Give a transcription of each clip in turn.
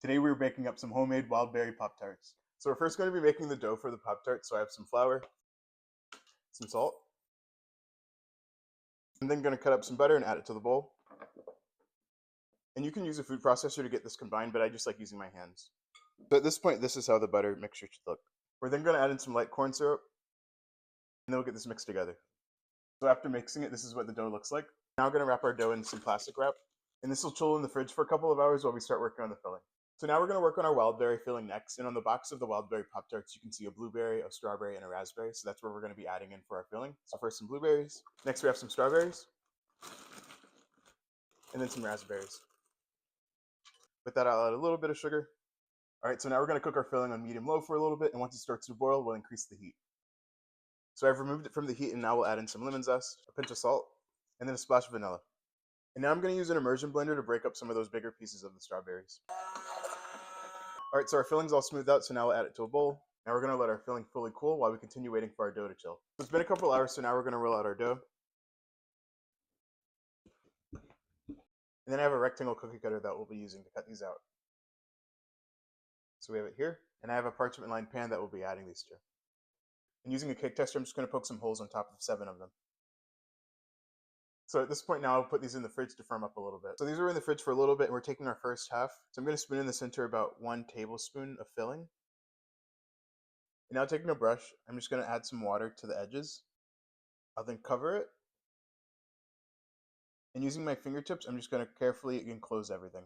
Today we're making up some homemade Wildberry Poptarts. So we're first going to be making the dough for the Pop-Tarts. So I have some flour, some salt. I'm then going to cut up some butter and add it to the bowl. And you can use a food processor to get this combined, but I just like using my hands. So at this point, this is how the butter mixture should look. We're then going to add in some light corn syrup, and then we'll get this mixed together. So after mixing it, this is what the dough looks like. Now we're going to wrap our dough in some plastic wrap, and this will chill in the fridge for a couple of hours while we start working on the filling. So now we're going to work on our Wildberry filling next, and on the box of the Wildberry Pop-Tarts, you can see a blueberry, a strawberry, and a raspberry, so that's where we're going to be adding in for our filling. So first some blueberries, next we have some strawberries, and then some raspberries. With that, I'll add a little bit of sugar. All right, so now we're going to cook our filling on medium-low for a little bit, and once it starts to boil, we'll increase the heat. So I've removed it from the heat, and now we'll add in some lemon zest, a pinch of salt, and then a splash of vanilla. And now I'm going to use an immersion blender to break up some of those bigger pieces of the strawberries. All right, so our filling's all smoothed out, so now we'll add it to a bowl. Now we're going to let our filling fully cool while we continue waiting for our dough to chill. So it's been a couple hours, so now we're going to roll out our dough. And then I have a rectangle cookie cutter that we'll be using to cut these out. So we have it here, and I have a parchment-lined pan that we'll be adding these to. And using a cake tester, I'm just going to poke some holes on top of 7 of them. So at this point now, I'll put these in the fridge to firm up a little bit. So these are in the fridge for a little bit, and we're taking our first half. So I'm going to spoon in the center about 1 tablespoon of filling. And now taking a brush, I'm just going to add some water to the edges. I'll then cover it. And using my fingertips, I'm just going to carefully enclose everything.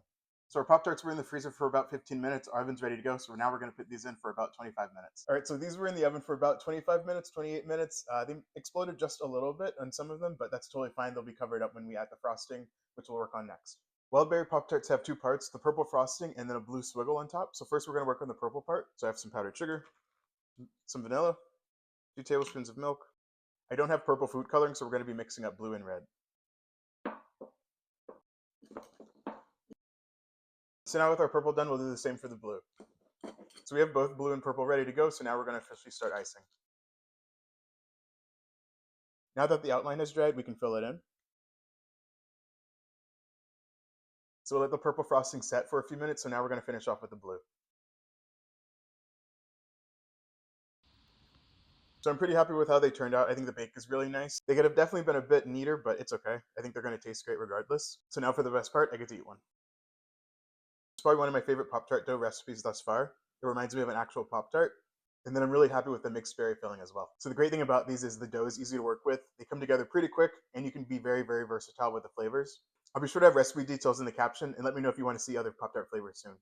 So our Pop-Tarts were in the freezer for about 15 minutes. Our oven's ready to go, so now we're going to put these in for about 25 minutes. All right, so these were in the oven for about 25 minutes, 28 minutes. They exploded just a little bit on some of them, but that's totally fine. They'll be covered up when we add the frosting, which we'll work on next. Wildberry Pop-Tarts have 2 parts, the purple frosting and then a blue swiggle on top. So first we're going to work on the purple part. So I have some powdered sugar, some vanilla, 2 tablespoons of milk. I don't have purple food coloring, so we're going to be mixing up blue and red. So now with our purple done, we'll do the same for the blue. So we have both blue and purple ready to go, so now we're going to officially start icing. Now that the outline has dried, we can fill it in. So we'll let the purple frosting set for a few minutes, so now we're going to finish off with the blue. So I'm pretty happy with how they turned out. I think the bake is really nice. They could have definitely been a bit neater, but it's okay. I think they're going to taste great regardless. So now for the best part, I get to eat one. It's probably one of my favorite Pop-Tart dough recipes thus far. It reminds me of an actual Pop-Tart. And then I'm really happy with the mixed berry filling as well. So the great thing about these is the dough is easy to work with. They come together pretty quick, and you can be very, very versatile with the flavors. I'll be sure to have recipe details in the caption, and let me know if you want to see other Pop-Tart flavors soon.